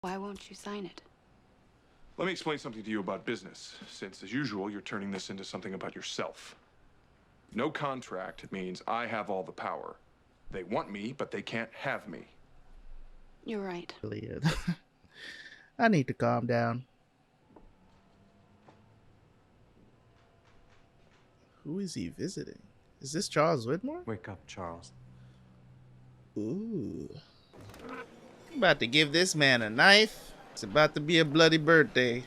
Why won't you sign it? Let me explain something to you about business, since, as usual, you're turning this into something about yourself. No contract means I have all the power. They want me, but they can't have me. You're right. I need to calm down. Who is he visiting? Is this Charles Whitmore? Wake up, Charles. Ooh. I'm about to give this man a knife. It's about to be a bloody birthday.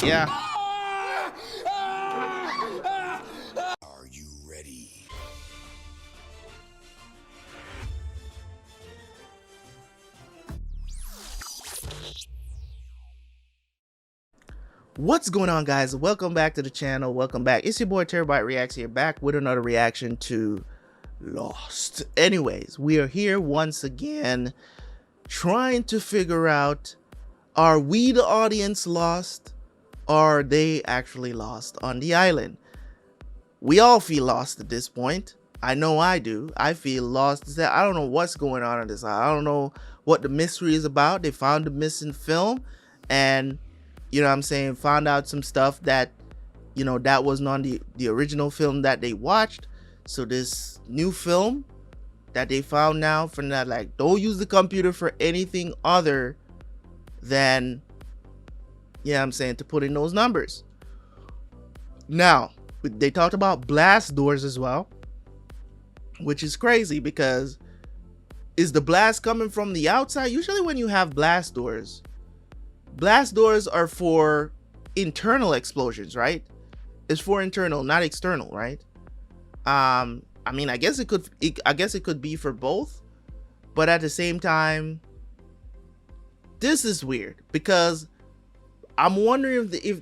Yeah. Are you ready? What's going on, guys? Welcome back to the channel. Welcome back. It's your boy Terabyt Reacts here, back with another reaction to Lost. Anyways, we are here once again trying to figure out, are we the audience lost? Or are they actually lost on the island? We all feel lost at this point. I know I do. I feel lost. I don't know what's going on this island. I don't know what the mystery is about. They found the missing film and, you know what I'm saying, found out some stuff that, you know, that wasn't on the original film that they watched. So this new film that they found now from that, like, don't use the computer for anything other than, yeah, I'm saying, to put in those numbers. Now, they talked about blast doors as well, which is crazy because is the blast coming from the outside? Usually when you have blast doors are for internal explosions, right? It's for internal, not external, right? I mean, I guess it could be for both, but at the same time, this is weird because I'm wondering if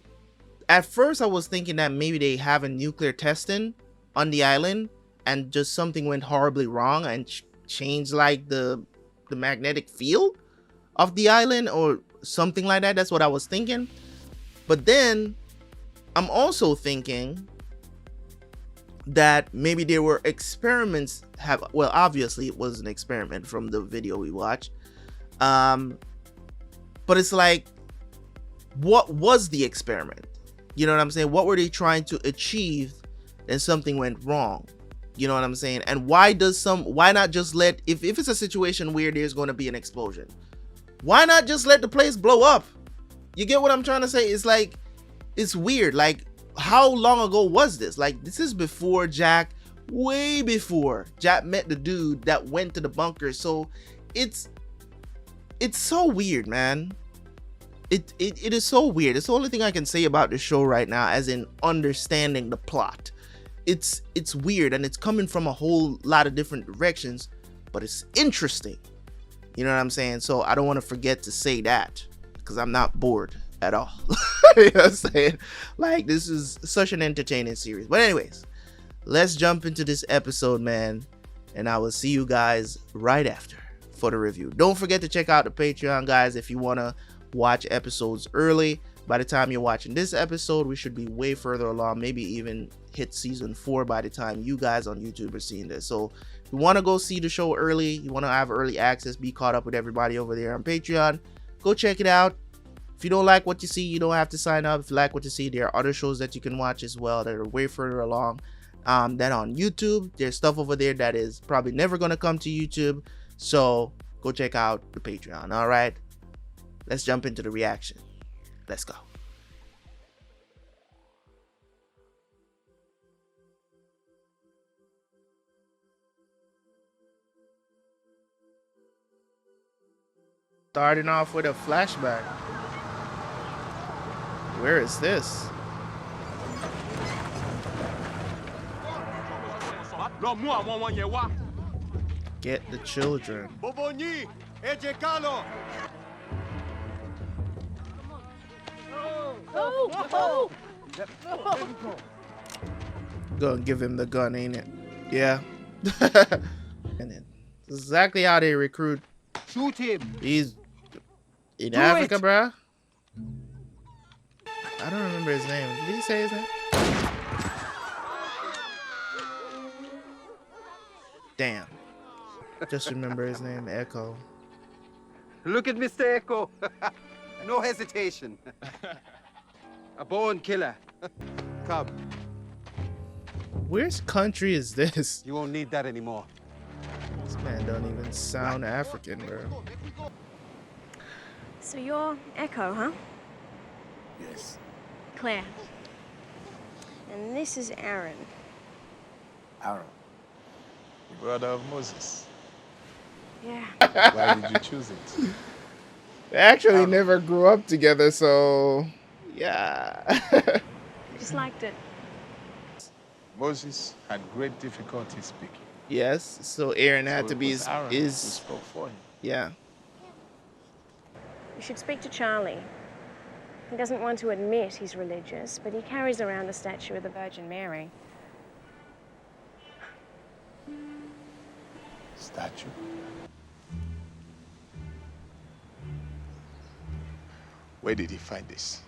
at first I was thinking that maybe they have a nuclear testing on the island and just something went horribly wrong and changed like the magnetic field of the island or something like that. That's what I was thinking. But then I'm also thinking that maybe there were experiments well, obviously it was an experiment from the video we watched, but it's like, what was the experiment? You know what I'm saying? What were they trying to achieve and something went wrong? You know what I'm saying? And why not just let, if it's a situation where there's going to be an explosion, why not just let the place blow up? You get what I'm trying to say? It's like, it's weird. Like, how long ago was this? Like, this is before Jack, way before Jack met the dude that went to the bunker. So it's so weird, man. It is so weird. It's the only thing I can say about the show right now, as in understanding the plot. It's weird and it's coming from a whole lot of different directions, but it's interesting. You know what I'm saying? So I don't want to forget to say that because I'm not bored at all. You know what I'm saying? Like, this is such an entertaining series. But anyways, let's jump into this episode, man, and I will see you guys right after for the review. Don't forget to check out the Patreon, guys, if you want to watch episodes early. By the time you're watching this episode, we should be way further along, maybe even hit season 4 by the time you guys on YouTube are seeing this. So if you want to go see the show early, you want to have early access, be caught up with everybody over there on Patreon, go check it out. If you don't like what you see, you don't have to sign up. If you like what you see, there are other shows that you can watch as well that are way further along than on YouTube. There's stuff over there that is probably never going to come to YouTube. So go check out the Patreon. All right, let's jump into the reaction. Let's go. Starting off with a flashback. Where is this? Get the children. Go and give him the gun, ain't it? Yeah. And then this is exactly how they recruit. Shoot him. He's in Africa, bruh. I don't remember his name. Did he say his name? Damn. Just remember his name, Echo. Look at Mr. Echo. No hesitation. A born killer. Come, Where's country is this? you won't need that anymore. This man don't even sound African, bro. So you're Echo, huh? Yes. Claire. And this is Aaron. Aaron, the brother of Moses. Yeah. Why did you choose it? They actually never grew up together, so yeah. Just liked it. Moses had great difficulty speaking. Yes, so Aaron had So to it be was Aaron who is spoke for him. yeah. You should speak to Charlie. He doesn't want to admit he's religious, but he carries around a statue of the Virgin Mary. Statue. Where did he find this?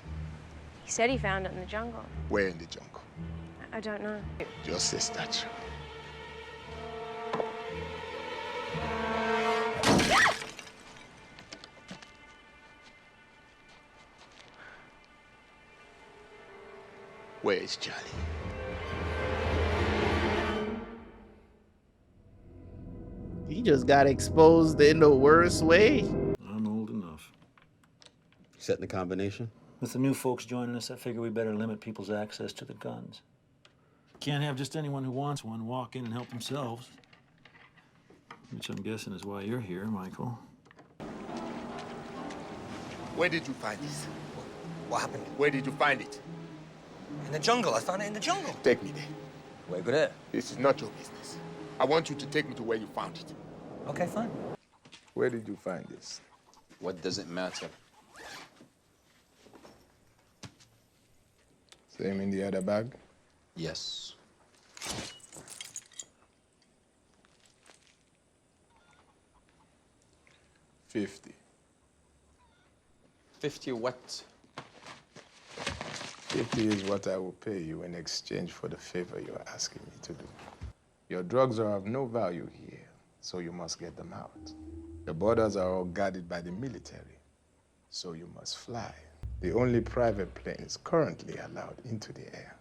He said he found it in the jungle. Where in the jungle? I don't know. Just a statue. Where is Charlie? He just got exposed in the worst way. I'm old enough. Setting the combination? With the new folks joining us, I figure we better limit people's access to the guns. Can't have just anyone who wants one walk in and help themselves. Which I'm guessing is why you're here, Michael. Where did you find this? What happened? Where did you find it? In the jungle. I found it in the jungle. Take me there. Where go there? This is not your business. I want you to take me to where you found it. Okay, fine. Where did you find this? What does it matter? Same in the other bag? Yes. $50. 50 what? 50 is what I will pay you in exchange for the favor you are asking me to do. Your drugs are of no value here, so you must get them out. The borders are all guarded by the military, so you must fly. The only private planes currently allowed into the air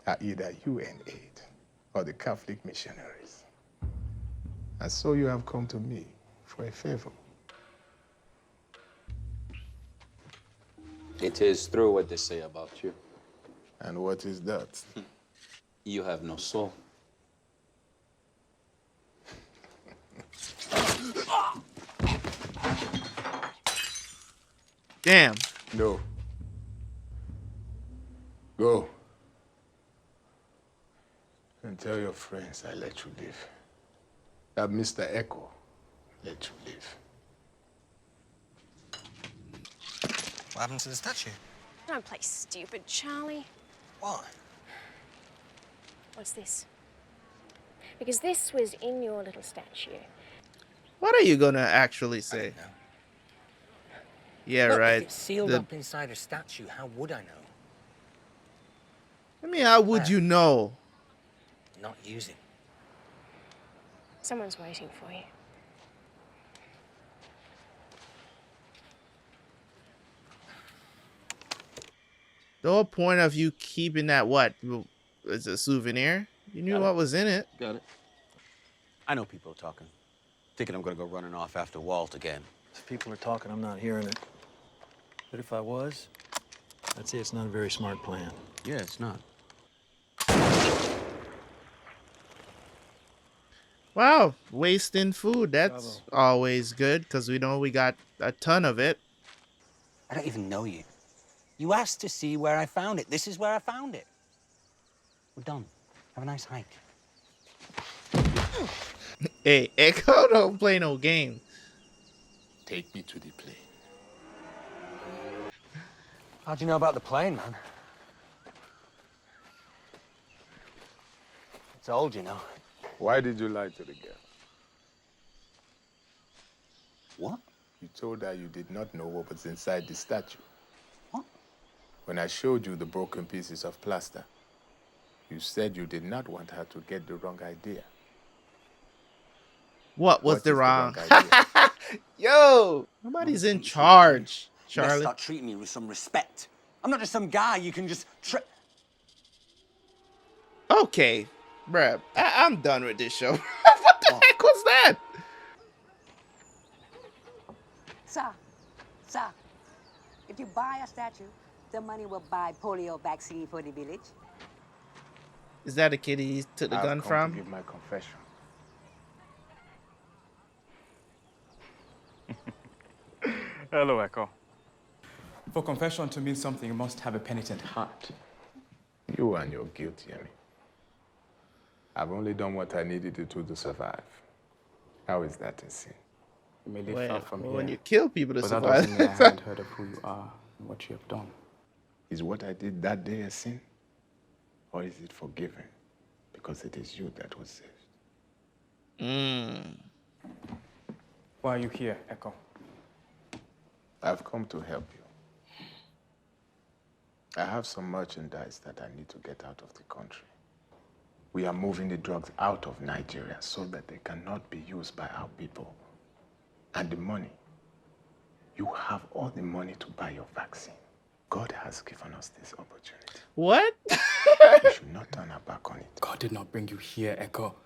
are either UN aid or the Catholic missionaries. And so you have come to me for a favor. It is true what they say about you. And what is that? You have no soul. Damn. No. Go. And tell your friends I let you live. That Mr. Echo let you live. What happened to the statue? Don't play stupid, Charlie. Why? What's this? Because this was in your little statue. What are you gonna actually say? Yeah, Look, right. if it's sealed The- up inside a statue, how would I know? I mean, how would you know? Not using. Someone's waiting for you. The whole point of you keeping that what? It's a souvenir? You knew what was in it. Got it. I know people are talking. Thinking I'm gonna go running off after Walt again. If people are talking, I'm not hearing it. But if I was, I'd say it's not a very smart plan. Yeah, it's not. Wow, wasting food. That's always good because we know we got a ton of it. I don't even know you. You asked to see where I found it. This is where I found it. We're done. Have a nice hike. Hey, Echo don't play no game. Take me to the plane. How'd you know about the plane, man? It's old, you know. Why did you lie to the girl? What? You told her you did not know what was inside the statue. What? When I showed you the broken pieces of plaster, you said you did not want her to get the wrong idea. What was What the is wrong? idea? Yo, nobody's in charge, You better Charlie. start treating me with some respect. I'm not just some guy you can just Okay, bruh, I'm done with this show. What the heck was that? Sir, if you buy a statue, the money will buy polio vaccine for the village. Is that a kid he took the gun I've come from? to give my confession. Hello, Echo. For confession to mean something, you must have a penitent heart. You and your guilt, Yemi. I've only done what I needed to do to survive. How is that a sin? You may live Well, far from when here, you kill people to but that survive. doesn't mean I haven't heard of who you are and what you have done. Is what I did that day a sin? Or is it forgiven? Because it is you that was saved. Why are you here, Echo? I've come to help you. I have some merchandise that I need to get out of the country. We are moving the drugs out of Nigeria so that they cannot be used by our people. And the money, you have all the money to buy your vaccine. God has given us this opportunity. What? We should not turn our back on it. God did not bring you here, Echo.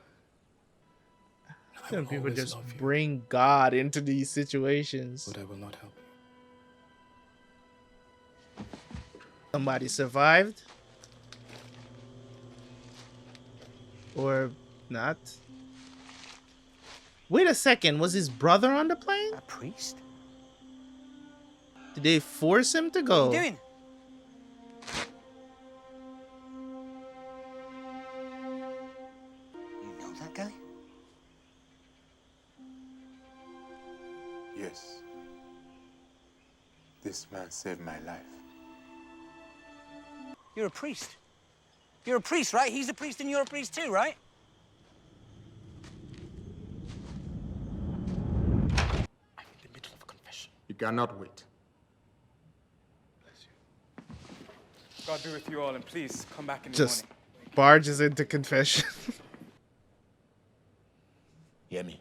Some people always just love you. bring God into these situations. But I will not help you. Somebody survived? Or not? Wait a second, was his brother on the plane? A priest? Did they force him to go? What are you doing? You know that guy? Yes. This man saved my life. You're a priest. You're a priest, right? He's a priest and you're a priest too, right? I'm in the middle of a confession. You cannot wait. God be with you all, and please come back in the Just morning. barges into confession. Yemi,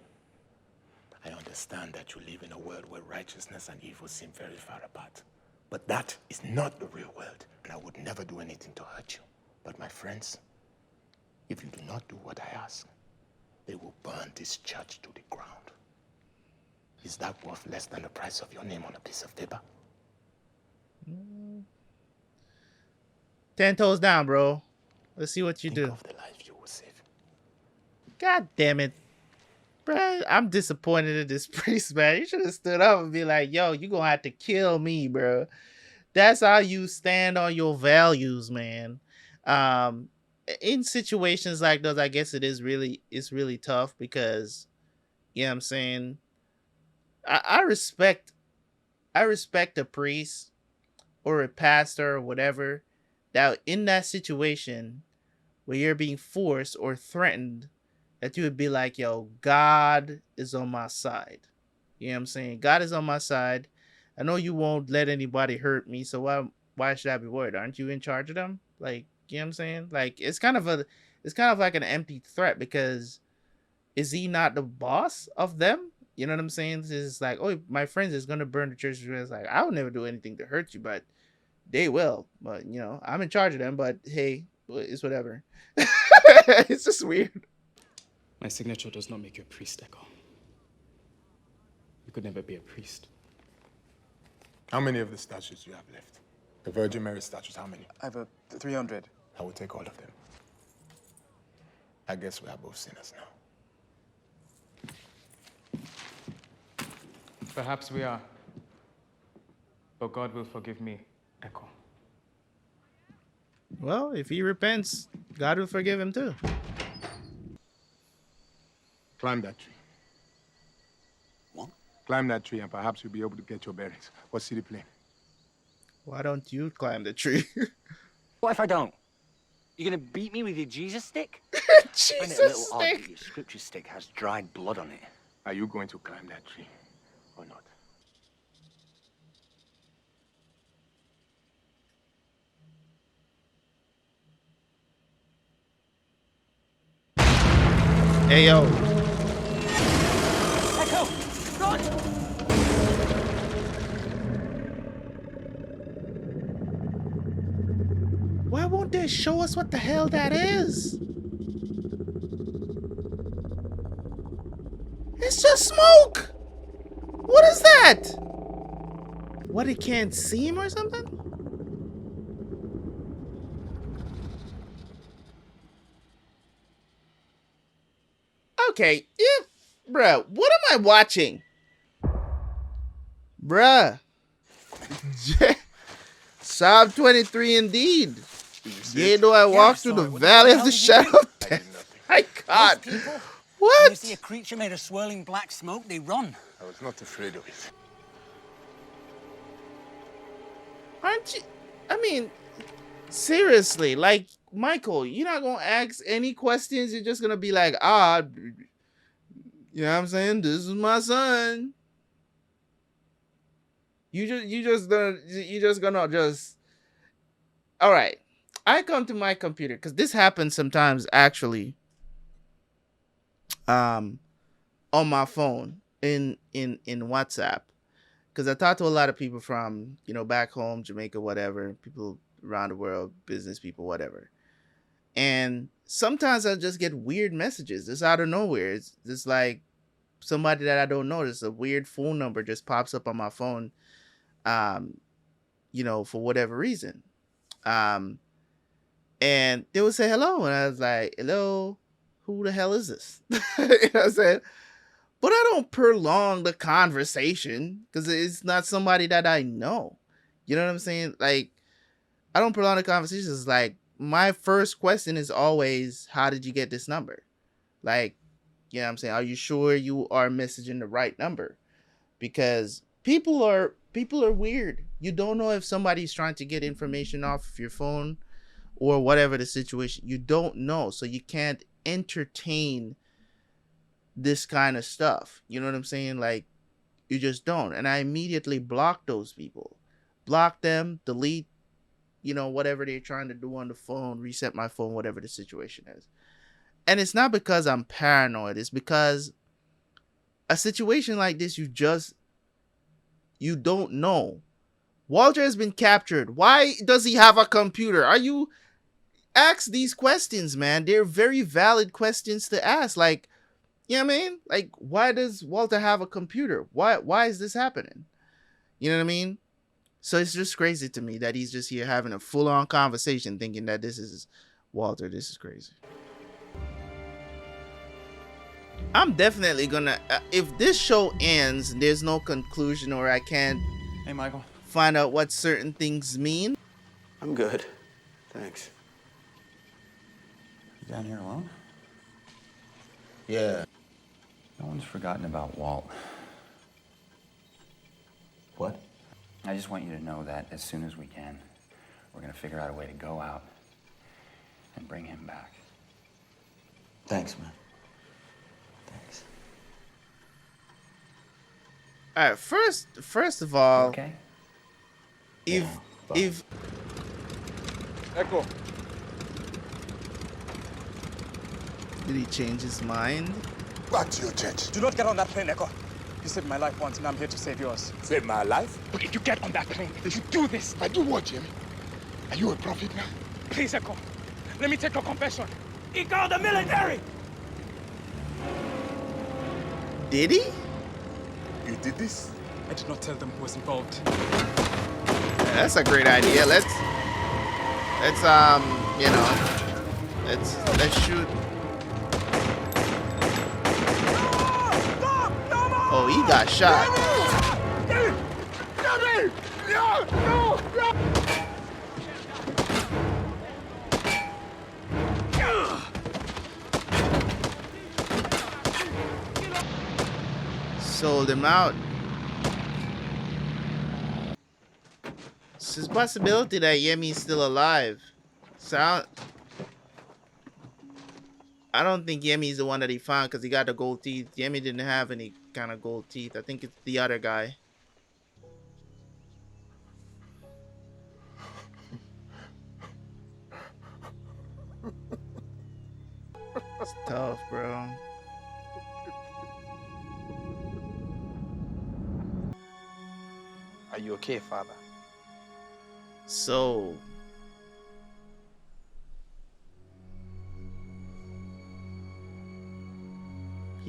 I understand that you live in a world where righteousness and evil seem very far apart. But that is not the real world, and I would never do anything to hurt you. But my friends, if you do not do what I ask, they will burn this church to the ground. Is that worth less than the price of your name on a piece of paper? 10 toes down, bro. Let's see what you Think do. of the life you will save. God damn it. Bruh, I'm disappointed in this priest, man. You should have stood up and be like, yo, you gonna have to kill me, bro. That's how you stand on your values, man. In situations like those, I guess it's really tough because, you know what I'm saying? I respect a priest or a pastor or whatever that in that situation where you're being forced or threatened, that you would be like, yo, God is on my side. You know what I'm saying? God is on my side. I know you won't let anybody hurt me, so why should I be worried? Aren't you in charge of them? Like, you know what I'm saying? Like, it's kind of like an empty threat because is he not the boss of them? You know what I'm saying? It's like, oh, my friends is gonna burn the church. It's like, I will never do anything to hurt you, but they will. But you know, I'm in charge of them. But hey, it's whatever. It's just weird. My signature does not make you a priest, Echo. You could never be a priest. How many of the statues do you have left? The Virgin Mary statues, how many? I have 300. I will take all of them. I guess we are both sinners now. Perhaps we are. But God will forgive me, Echo. Well, if he repents, God will forgive him too. Climb that tree. What? Climb that tree and perhaps you'll be able to get your bearings. Or see the plane. Why don't you climb the tree? What if I don't? You're gonna beat me with your Jesus stick? I find it a Jesus little odd that stick. your scripture stick has dried blood on it. Are you going to climb that tree or not? Hey yo, Echo, run! won't they show us what the hell that is? It's just smoke! What is that? What, it can't see him or something? Okay, yeah, bruh, what am I watching? Bruh. Psalm 23 indeed. Yea, though I walk through the valley of the shadow of death. My God. Most people, when What? they see a creature made of swirling black smoke, they run. I was not afraid of it. Aren't you? I mean, seriously, like, Michael, you're not gonna ask any questions. You're just gonna be like, you know what I'm saying? This is my son. You just gonna all right. I come to my computer because this happens sometimes actually. On my phone in WhatsApp, because I talk to a lot of people from, you know, back home, Jamaica, whatever, people around the world, business people, whatever. And sometimes I just get weird messages. It's out of nowhere. It's just like somebody that I don't know. There's a weird phone number just pops up on my phone, you know, for whatever reason. And they would say hello. And I was like, hello, who the hell is this? You know what I'm saying? But I don't prolong the conversation because it's not somebody that I know. You know what I'm saying? Like, I don't prolong the conversation. It's like, my first question is always, how did you get this number? Like, you know what I'm saying? Are you sure you are messaging the right number? Because people are weird. You don't know if somebody's trying to get information off of your phone or whatever the situation. You don't know. So you can't entertain this kind of stuff. You know what I'm saying? Like, you just don't. And I immediately block those people. Block them, delete, you know, whatever they're trying to do on the phone, reset my phone, whatever the situation is. And it's not because I'm paranoid. It's because a situation like this, you don't know. Walter has been captured. Why does he have a computer? Ask these questions, man. They're very valid questions to ask. Like, you know what I mean? Like, why does Walter have a computer? Why is this happening? You know what I mean? So it's just crazy to me that he's just here having a full-on conversation thinking that this is Walter. This is crazy. I'm definitely gonna, if this show ends and there's no conclusion or I can't Hey, Michael. find out what certain things mean. I'm good. Thanks. You down here alone? Yeah. No one's forgotten about Walt. What? I just want you to know that as soon as we can, we're gonna figure out a way to go out and bring him back. Thanks, man. Thanks. All right, first of all, Okay? if Echo. did he change his mind? Back to your tent. Do not get on that plane, Echo. You saved my life once, and I'm here to save yours. Save my life? But if you get on that plane, if you do this, I do what, Jimmy? Are you a prophet now? please, Echo, let me take your confession. He called the military! Did he? You did this? I did not tell them who was involved. Yeah, that's a great idea. Let's you know, let's shoot. Oh, he got shot. Sold him out. There's a possibility that Yemi's still alive. I don't think Yemi's the one that he found because he got the gold teeth. Yemi didn't have any kind of gold teeth. I think it's the other guy. It's tough, bro. Are you okay, Father? So,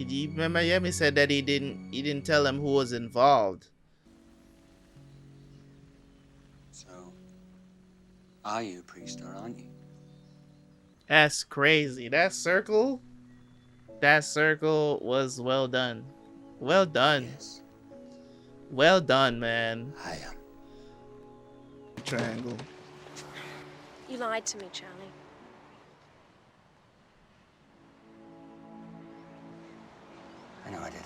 You remember Yemi said that he didn't tell him who was involved. So, are you a priest or aren't you? That's crazy. That circle was well done. Well done. Yes, Well done, man. I am. Triangle. You lied to me, Charlie. I know I did.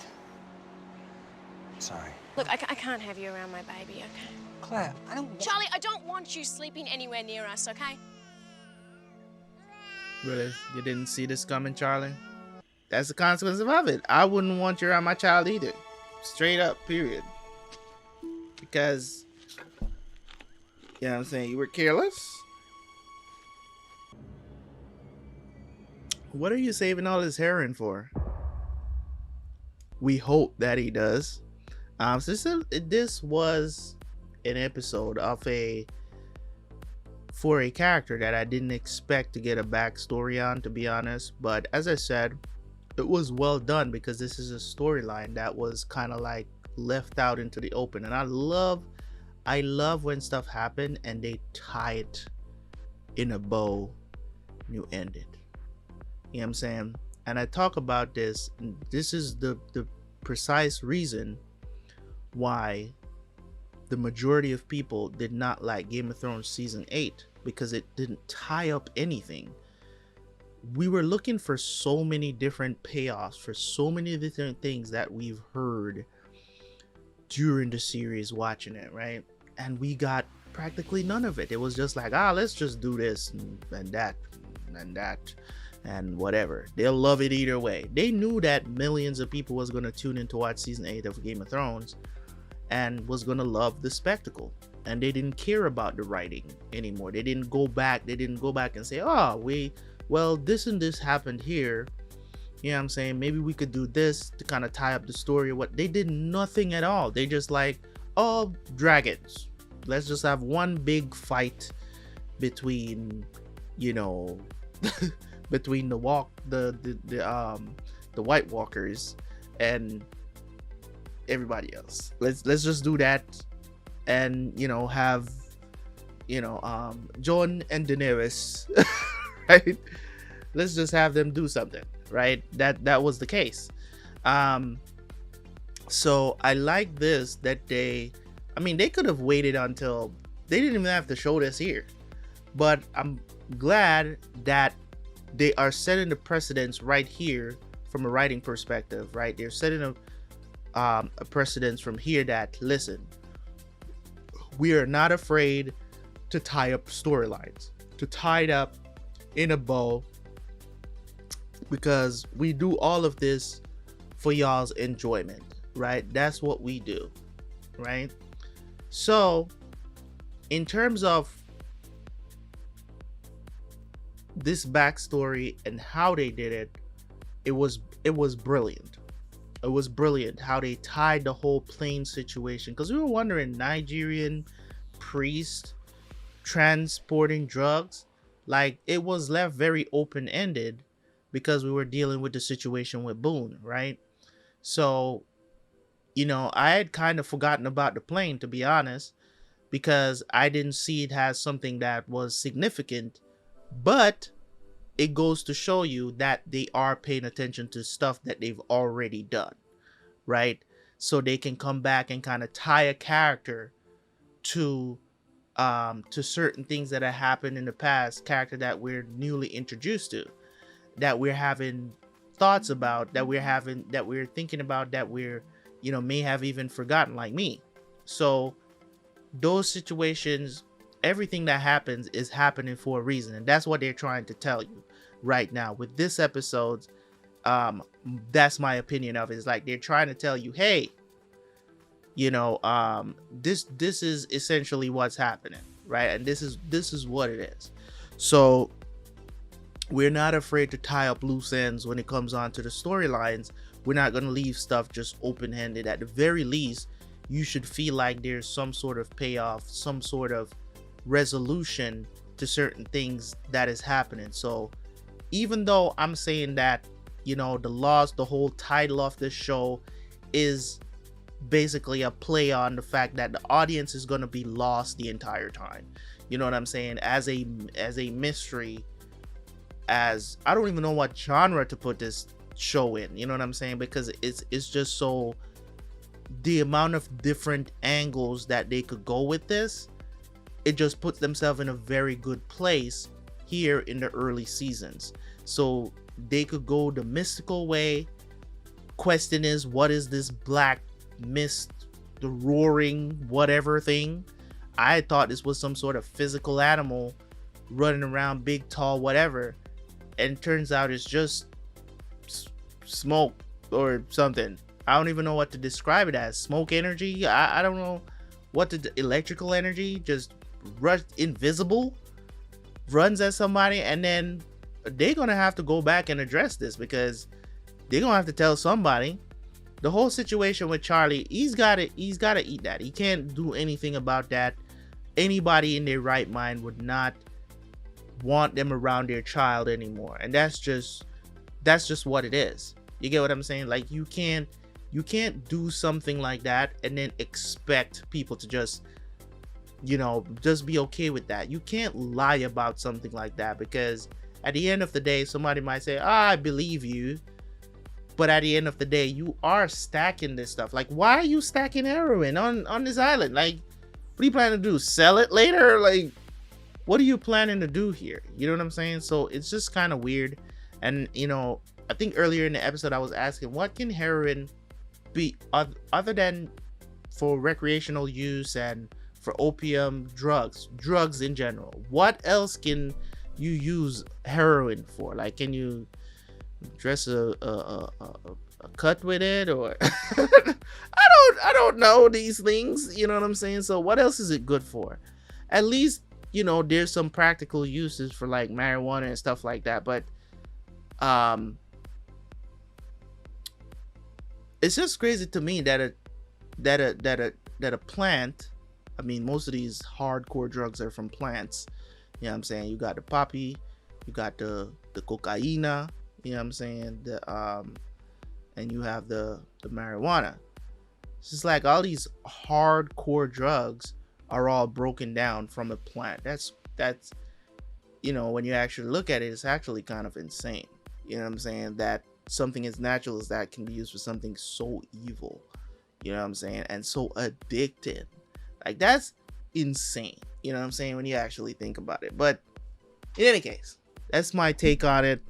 Sorry. Look, I can't have you around my baby, okay? Claire, I don't... Charlie, I don't want you sleeping anywhere near us, okay? Really? You didn't see this coming, Charlie? That's the consequence of it. I wouldn't want you around my child either. Straight up, period. Because, you know what I'm saying, you were careless. What are you saving all this heroin for? We hope that he does. So this was an episode of for a character that I didn't expect to get a backstory on, to be honest. But as I said, it was well done because this is a storyline that was kind of like left out into the open, and I love when stuff happen and they tie it in a bow. You end it. You know what I'm saying? And I talk about this. This is the precise reason why the majority of people did not like Game of Thrones season 8, because it didn't tie up anything. We were looking for so many different payoffs for so many different things that we've heard during the series watching it, right? And we got practically none of it. It was just like, let's just do this and that and whatever. They'll love it either way. They knew that millions of people was going to tune in to watch season 8 of Game of Thrones and was going to love the spectacle, and they didn't care about the writing anymore. They didn't go back and say, well, this and this happened here, you know what I'm saying, maybe we could do this to kind of tie up the story. What they did, nothing at all. They just like, dragons, let's just have one big fight between, you know, between the White Walkers and everybody else. Let's just do that, and you know, have, you know, Jon and Daenerys right? Let's just have them do something, right? That was the case. So I like this, that they could have waited until, they didn't even have to show this here, but I'm glad that they are setting the precedence right here from a writing perspective, right? They're setting a precedence from here that, listen, we are not afraid to tie up storylines, to tie it up in a bow, because we do all of this for y'all's enjoyment, right? That's what we do, right? So in terms of this backstory and how they did it, it was brilliant. It was brilliant how they tied the whole plane situation, because we were wondering, Nigerian priest transporting drugs, like, it was left very open-ended because we were dealing with the situation with Boone, right? So, you know, I had kind of forgotten about the plane, to be honest, because I didn't see it as something that was significant. But it goes to show you that they are paying attention to stuff that they've already done, right? So they can come back and kind of tie a character to certain things that have happened in the past, character that we're newly introduced to, that we're having thoughts about, that we're thinking about, that we're, you know, may have even forgotten, like me. So those situations, everything that happens is happening for a reason, and that's what they're trying to tell you right now with this episode. That's my opinion of it. It's like they're trying to tell you, hey, you know, this is essentially what's happening, right? And this is what it is. So we're not afraid to tie up loose ends when it comes on to the storylines. We're not going to leave stuff just open-handed. At the very least, you should feel like there's some sort of payoff, some sort of resolution to certain things that is happening. So even though I'm saying that you know, the whole title of this show is basically a play on the fact that the audience is going to be lost the entire time. You know what I'm saying? As a mystery, as I don't even know what genre to put this show in. You know what I'm saying? Because it's just so, the amount of different angles that they could go with this, it just puts themselves in a very good place here in the early seasons. So they could go the mystical way. Question is, what is this black mist, the roaring whatever thing? I thought this was some sort of physical animal running around, big, tall, whatever, and it turns out it's just smoke or something. I don't even know what to describe it as. Smoke energy? I don't know what to, electrical energy, just rush, invisible, runs at somebody, and then they're gonna have to go back and address this, because they're gonna have to tell somebody. The whole situation with Charlie, he's gotta eat that. He can't do anything about that. Anybody in their right mind would not want them around their child anymore, and that's just what it is. You get what I'm saying? Like, you can't do something like that and then expect people to just, you know, just be okay with that. You can't lie about something like that, because at the end of the day, somebody might say, I believe you, but at the end of the day, you are stacking this stuff. Like, why are you stacking heroin on this island? Like, what are you planning to do? Sell it later? Like, what are you planning to do here? You know what I'm saying? So it's just kind of weird. And, you know, I think earlier in the episode I was asking, what can heroin be other than for recreational use and for opium, drugs in general? What else can you use heroin for? Like, can you dress a cut with it, or I don't know these things, you know what I'm saying? So what else is it good for? At least, you know, there's some practical uses for like marijuana and stuff like that, but it's just crazy to me that a plant, I mean, most of these hardcore drugs are from plants. You know what I'm saying? You got the poppy, you got the cocaina, you know what I'm saying? And you have the marijuana. It's just like all these hardcore drugs are all broken down from a plant. That's you know, when you actually look at it, it's actually kind of insane. You know what I'm saying? That something as natural as that can be used for something so evil. You know what I'm saying? And so addictive. Like, that's insane. You know what I'm saying? When you actually think about it. But in any case, that's my take on it.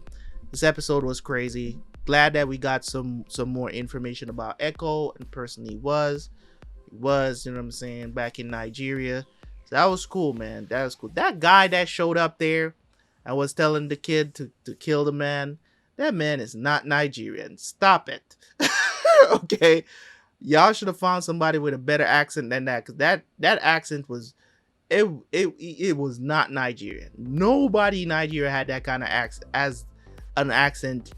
This episode was crazy. Glad that we got some more information about Echo and the person he was, you know what I'm saying, back in Nigeria. So that was cool, man. That was cool. That guy that showed up there and was telling the kid to kill the man, that man is not Nigerian. Stop it. Okay, y'all should have found somebody with a better accent than that, because that accent was, it was not Nigerian. Nobody in Nigeria had that kind of accent as an accent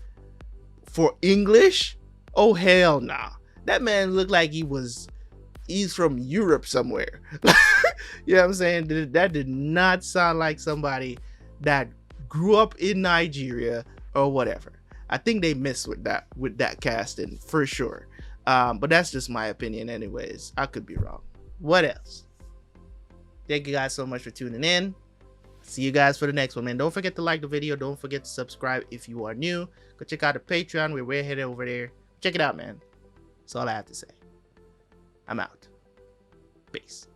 for English. Oh, hell nah. That man looked like he's from Europe somewhere. You know what I'm saying? That did not sound like somebody that grew up in Nigeria or whatever. I think they missed with that casting for sure. But that's just my opinion anyways. I could be wrong. What else? Thank you guys so much for tuning in. See you guys for the next one, man. Don't forget to like the video. Don't forget to subscribe if you are new. Go check out the Patreon. We're headed over there. Check it out, man. That's all I have to say. I'm out. Peace.